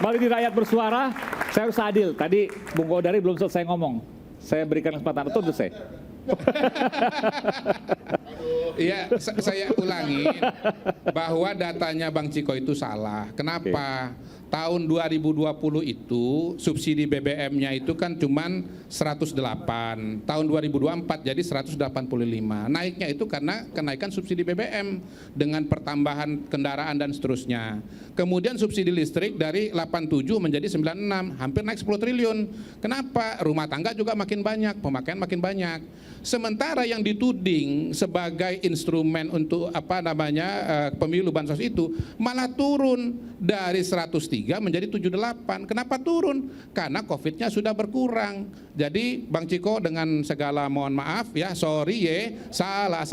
Kembali di Rakyat Bersuara, saya harus adil. Tadi Bung Kodari belum selesai ngomong. Saya berikan kesempatan untuk selesai. Iya, saya ulangi bahwa datanya Bang Ciko itu salah. Kenapa? Tahun 2020 itu subsidi BBM-nya itu kan cuman 108. Tahun 2024 jadi 185. Naiknya itu karena kenaikan subsidi BBM dengan pertambahan kendaraan dan seterusnya. Kemudian subsidi listrik dari 87 menjadi 96, hampir naik 10 triliun. Kenapa? Rumah tangga juga makin banyak, pemakaian makin banyak. Sementara yang dituding sebagai instrumen untuk pemilu bansos itu malah turun dari 103 menjadi 78. Kenapa turun? Karena COVID-nya sudah berkurang. Jadi Bang Ciko dengan segala mohon maaf ya, sorry ya, salah.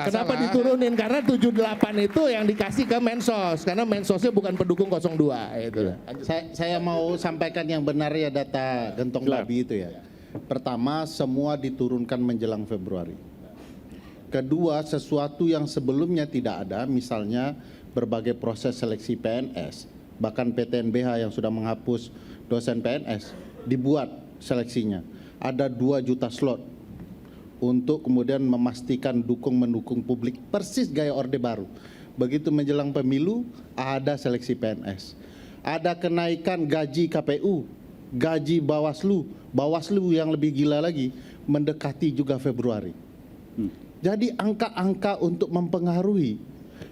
Kenapa diturunin? Karena 78 itu yang dikasih ke Mensos, karena Mensosnya bukan pendukung 02. Itu. Saya mau sampaikan yang benar ya, data gentong babi itu ya. Pertama, semua diturunkan menjelang Februari. Kedua, sesuatu yang sebelumnya tidak ada, misalnya berbagai proses seleksi PNS, bahkan PTNBH yang sudah menghapus dosen PNS, dibuat seleksinya. Ada 2 juta slot untuk kemudian memastikan mendukung publik, persis gaya Orde Baru. Begitu menjelang pemilu, ada seleksi PNS. Ada kenaikan gaji KPU, gaji Bawaslu yang lebih gila lagi, mendekati juga Februari. Jadi angka-angka untuk mempengaruhi,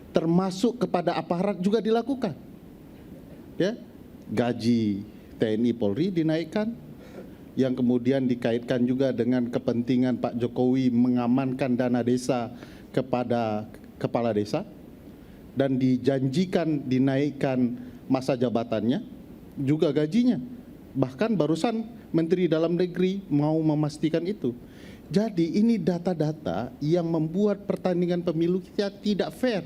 termasuk kepada aparat juga dilakukan. Ya, gaji TNI Polri dinaikkan, yang kemudian dikaitkan juga dengan kepentingan Pak Jokowi mengamankan dana desa kepada kepala desa, dan dijanjikan dinaikkan masa jabatannya, juga gajinya. Bahkan barusan Menteri Dalam Negeri mau memastikan itu. Jadi ini data-data yang membuat pertandingan pemilu kita tidak fair.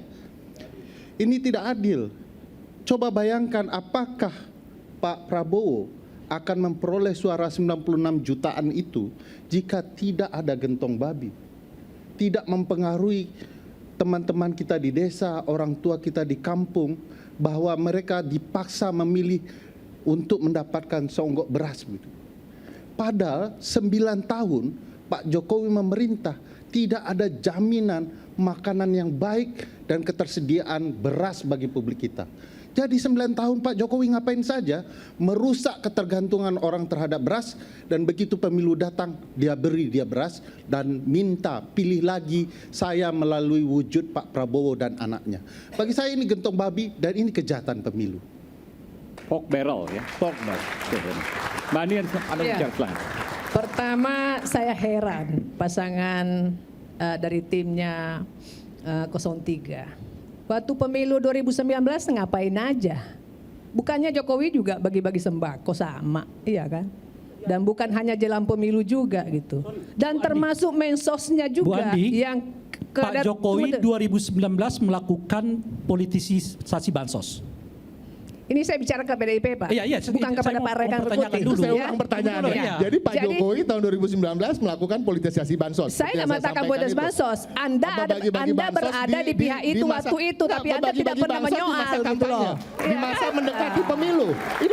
Ini tidak adil. Coba bayangkan apakah Pak Prabowo akan memperoleh suara 96 jutaan itu jika tidak ada gentong babi. Tidak mempengaruhi teman-teman kita di desa, orang tua kita di kampung, bahwa mereka dipaksa memilih untuk mendapatkan seonggok beras. Padahal 9 tahun Pak Jokowi memerintah, tidak ada jaminan makanan yang baik dan ketersediaan beras bagi publik kita. Jadi 9 tahun Pak Jokowi ngapain saja? Merusak ketergantungan orang terhadap beras, dan begitu pemilu datang dia beri dia beras dan minta pilih lagi saya melalui wujud Pak Prabowo dan anaknya. Bagi saya ini gentong babi dan ini kejahatan pemilu. Pork barrel ya. Pork barrel. Mbak Anian, Anda bicara selanjutnya. Pertama, saya heran pasangan dari timnya 03. Waktu pemilu 2019 ngapain aja? Bukannya Jokowi juga bagi-bagi sembako sama, iya kan? Dan bukan hanya jelang pemilu juga gitu. Dan termasuk mensosnya juga yang Pak Jokowi 2019 melakukan politisasi bansos. Ini saya bicara ke PDIP, Pak. Iya, bukan kepada Pak Rekan Putih. Saya ulang pertanyaannya. Ya. Jadi Pak Jokowi tahun 2019 melakukan politisasi bansos. Saya nggak mengatakan politisasi bansos. Anda berada di pihak itu waktu itu, tapi Anda tidak pernah menyoal gitu loh. Di masa mendekati pemilu.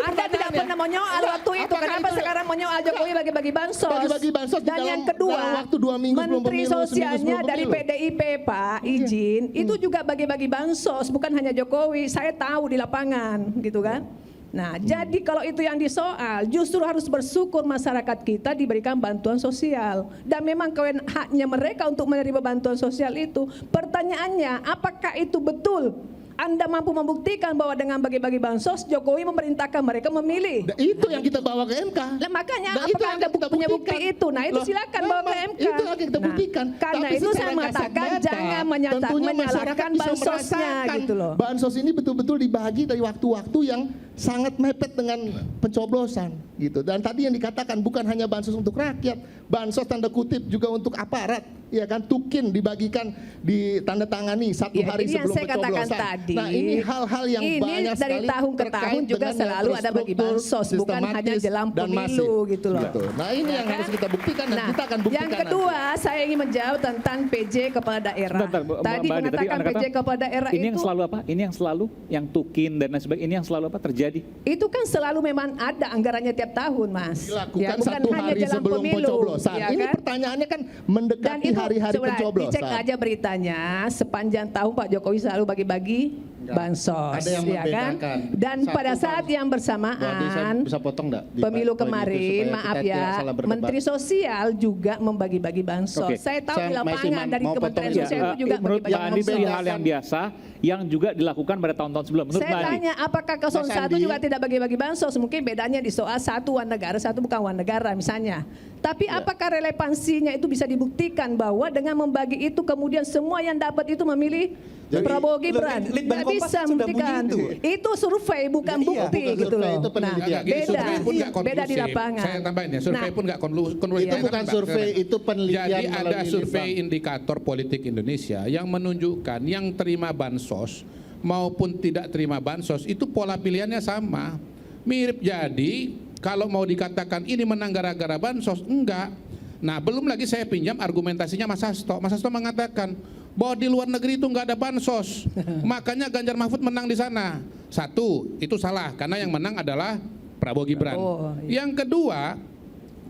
Anda tidak pernah menyoal waktu itu. Kenapa sekarang menyoal Jokowi bagi-bagi bansos? Bagi-bagi bansos. Dan yang kedua, Menteri Sosialnya dari PDIP, Pak, izin, itu juga bagi-bagi bansos, bukan hanya Jokowi. Saya tahu di lapangan. Gitu kan? Nah, jadi kalau itu yang disoal, justru harus bersyukur masyarakat kita diberikan bantuan sosial. Dan memang haknya mereka untuk menerima bantuan sosial itu. Pertanyaannya, apakah itu betul? Anda mampu membuktikan bahwa dengan bagi-bagi bansos, Jokowi memerintahkan mereka memilih. Nah, itu yang kita bawa ke MK. Nah, makanya apakah Anda punya bukti itu? Nah, itu silakan bawa ke MK. Itu yang kita buktikan. Karena itu saya mengatakan jangan menyalahkan bansosnya gitu loh. Bansos ini betul-betul dibagi dari waktu-waktu yang sangat mepet dengan pencoblosan gitu. Dan tadi yang dikatakan bukan hanya bansos untuk rakyat, bansos tanda kutip juga untuk aparat. ya kan, tukin dibagikan, ditandatangani satu Ya, hari ini yang sebelum saya katakan pencoblosan. tadi. Nah, ini hal-hal yang ini banyak dari sekali tahun ke terkait tahun juga dengan yang selalu ada bagi terstruktur, bansos, bukan hanya sistematis, jelang dan pemilu masif. gitu loh. Nah, ini Ya yang kan? harus kita buktikan dan Nah, kita akan buktikan yang kedua, saya ingin menjawab tentang PJ kepala daerah. Sebentar, Tadi Mbak Andi, mengatakan Anda PJ kata, kepala daerah ini itu yang selalu apa? Ini yang selalu yang tukin dan lain sebagainya. Ini yang selalu apa terjadi? itu kan selalu memang ada anggarannya tiap tahun, Mas. dilakukan bukan satu hanya hari jelang sebelum pemilu, pencoblosan. ya Ini kan? pertanyaannya kan Dan mendekati itu hari-hari coba pencoblosan. dicek aja beritanya, sepanjang tahun Pak Jokowi selalu bagi-bagi bansos, Ada yang ya kan? membedakan. Dan Satu pada saat tahun. yang Bu Adi, saya bersamaan, bisa potong enggak? pemilu kemarin, maaf ya, Menteri Sosial juga membagi-bagi bansos. Oke. Saya tahu Saya di masih lapangan dari mau Kementerian potong Sosial ya. itu juga menurut bagi-bagi Mbak Andi bansos. ini hal yang biasa yang juga dilakukan pada tahun-tahun sebelum. Menurut Saya Mbak Andi. tanya, apakah 01 Andi. juga tidak bagi-bagi bansos? Mungkin bedanya di soal satu uang negara, satu bukan uang negara misalnya. Tapi apakah relevansinya itu bisa dibuktikan bahwa dengan membagi itu kemudian semua yang dapat itu memilih Prabowo Gibran? Litbang Nggak Kompas bisa kan sudah membuktikan. bunyi Itu survei bukan Iya, bukti bukan gitu survei, loh. itu penelitian. Nggak, beda, survei pun nggak beda di konklusif. lapangan. Saya tambahin ya, survei Nah, pun nggak konklusif. Itu bukan survei, itu penelitian Jadi ada melalui survei Litbang. indikator politik Indonesia yang menunjukkan yang terima bansos maupun tidak terima bansos itu pola pilihannya sama. Mirip, jadi kalau mau dikatakan ini menang gara-gara bansos, enggak. Nah, belum lagi saya pinjam argumentasinya Mas Hasto. Mas Hasto mengatakan bahwa di luar negeri itu nggak ada bansos, makanya Ganjar Mahfud menang di sana. Satu, itu salah karena yang menang adalah Prabowo Gibran. Oh, iya. Yang kedua,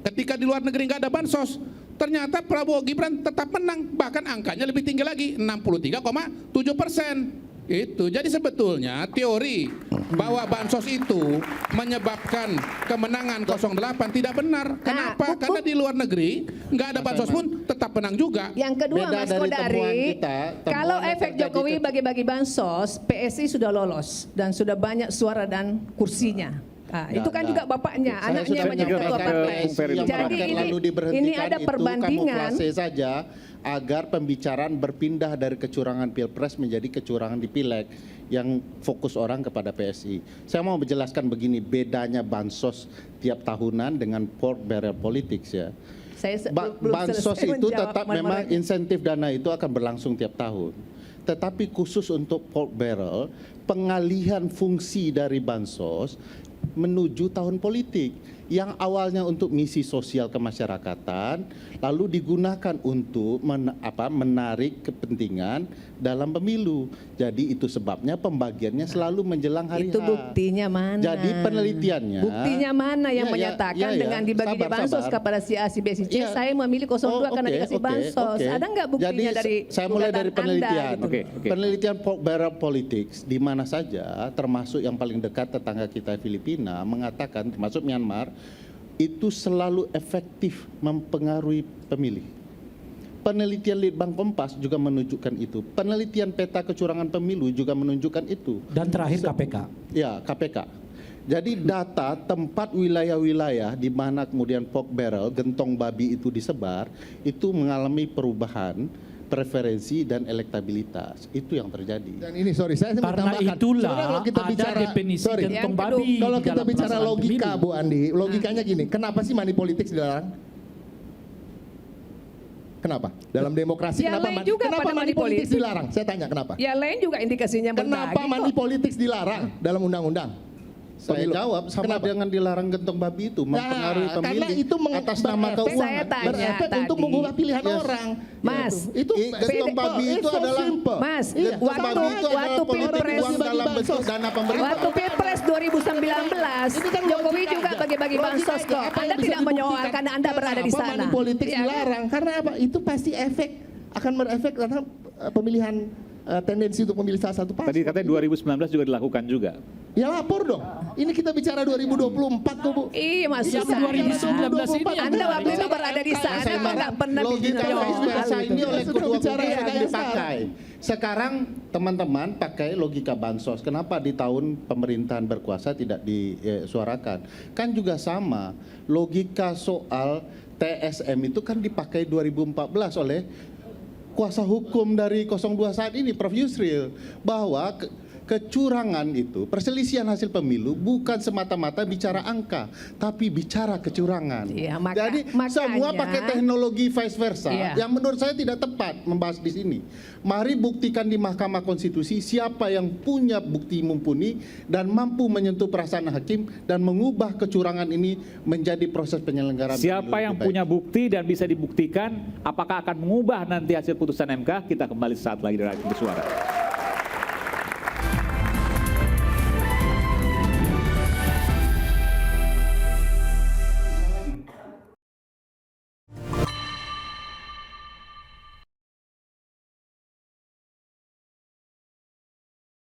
ketika di luar negeri nggak ada bansos, ternyata Prabowo Gibran tetap menang, bahkan angkanya lebih tinggi lagi, 63,7%. Itu. Jadi sebetulnya teori bahwa bansos itu menyebabkan kemenangan 08 tidak benar. Kenapa? Karena di luar negeri nggak ada bansos pun tetap menang juga. Yang kedua Beda Mas dari Kodari, temuan kita, kalau temuan yang efek terjadi Jokowi bagi-bagi bansos, PSI sudah lolos dan sudah banyak suara dan kursinya. Nah, itu kan juga bapaknya, Saya anaknya sudah menjadi ketua menyampaikan partai. PSI yang Jadi merakyat lalu ini diberhentikan ada itu perbandingan. kamuflase saja agar pembicaraan berpindah dari kecurangan Pilpres menjadi kecurangan di Pileg yang fokus orang kepada PSI. Saya mau menjelaskan begini, bedanya bansos tiap tahunan dengan pork barrel politics ya. Saya belum Bansos selesai itu menjawab tetap memang mana-mana. insentif dana itu akan berlangsung tiap tahun. Tetapi khusus untuk pork barrel, pengalihan fungsi dari bansos menuju tahun politik yang awalnya untuk misi sosial kemasyarakatan lalu digunakan untuk menarik kepentingan dalam pemilu. Jadi itu sebabnya pembagiannya selalu menjelang hari Itu H. buktinya mana? Jadi penelitiannya. Buktinya mana yang Ya, ya, menyatakan ya, ya. dengan dibagi Sabar, bansos sabar. kepada si A, si B, si C, Iya. saya memilih 02 karena dikasih bansos. Ada nggak buktinya Jadi, dari saya mulai gugatan dari Anda penelitian. gitu? Oke. Penelitian pork barrel politics di mana saja, termasuk yang paling dekat tetangga kita Filipina, mengatakan termasuk Myanmar, itu selalu efektif mempengaruhi pemilih. Penelitian Litbang Kompas juga menunjukkan itu. Penelitian peta kecurangan pemilu juga menunjukkan itu. Dan terakhir KPK. Ya, KPK. Jadi data tempat wilayah-wilayah di mana kemudian pork barrel, gentong babi itu disebar, itu mengalami perubahan preferensi dan elektabilitas. Itu yang terjadi. Dan ini sorry, saya mau Karena tambahkan. itulah Sebenarnya kalau kita ada bicara, definisi sorry, gentong Yang kedua, babi. kalau di kita dalam bicara pelaksanaan logika pemilu. Bu Andi, logikanya gini, kenapa sih money politics dilarang? Kenapa? Dalam demokrasi Yang kenapa, lain juga kenapa pada money money politics politik. dilarang? Saya tanya kenapa? Ya lain juga indikasinya Kenapa berbagi money kok. politics dilarang dalam undang-undang? Saya Pemilu. jawab sama Kenapa? dengan dilarang gentong babi itu mempengaruhi Nah, karena pemilih itu atas nama berefek- keuangan. Saya tanya berefek tadi. untuk mengubah pilihan Yes. orang. Mas, itu gentong babi it's itu so adalah simple. Mas, Iya, Gentong waktu- babi itu adalah waktu politik Pilpres uang dalam bentuk dana pemerintah. Waktu Pilpres 2019, Ini kan Jokowi logika juga aja. bagi-bagi Logika bansos aja. kok. Apa yang Anda bisa tidak dibuktikan? menyoal karena Anda berada di Kenapa sana. money politics Iya kan? dilarang? Karena apa? Itu pasti akan berefek karena pemilihan tendensi untuk memilih salah satu paslon. Tadi katanya 2019 juga dilakukan juga. Ya lapor dong. Ini kita bicara 2024 kok Bu. Iya Mas, Yang susah. 2019 ini yang Anda waktu itu menarik. berada di sana, Saya kok nggak pernah logika dijual. vice versa ini oleh Sudah kedua bicara kubu yang yang kayak dipakai. Sekarang teman-teman pakai logika bansos. Kenapa di tahun pemerintahan berkuasa tidak disuarakan? Kan juga sama. Logika soal TSM itu kan dipakai 2014 oleh kuasa hukum dari 02 saat ini, Prof. Yusril, bahwa kecurangan itu, perselisihan hasil pemilu bukan semata-mata bicara angka, tapi bicara kecurangan. Iya, Jadi makanya, semua pakai teknologi vice versa, Iya. yang menurut saya tidak tepat membahas di sini. Mari buktikan di Mahkamah Konstitusi siapa yang punya bukti mumpuni dan mampu menyentuh perasaan hakim dan mengubah kecurangan ini menjadi proses penyelenggaraan. Siapa pemilu yang lebih baik. punya bukti dan bisa dibuktikan, apakah akan mengubah nanti hasil putusan MK? Kita kembali saat lagi dari Bersuara.